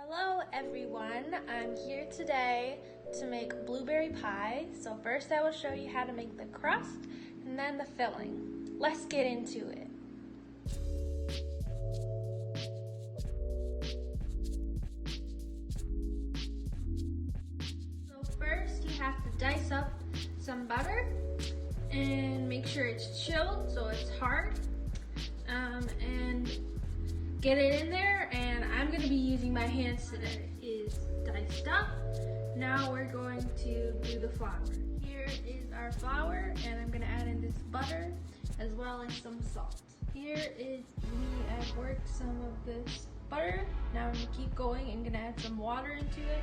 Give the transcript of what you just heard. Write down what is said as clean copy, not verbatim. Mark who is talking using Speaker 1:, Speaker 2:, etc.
Speaker 1: Hello everyone, I'm here today to make blueberry pie. So first I will show you how to make the crust and then the filling. Let's get into it. So first you have to dice up some butter and make sure it's chilled so it's hard, and get it in there, and I'm going to be using my hands so that it is diced up. Now we're going to do the flour. Here is our flour, and I'm going to add in this butter as well as some salt. Here is me, I've worked some of this butter. Now I'm going to keep going and going to add some water into it.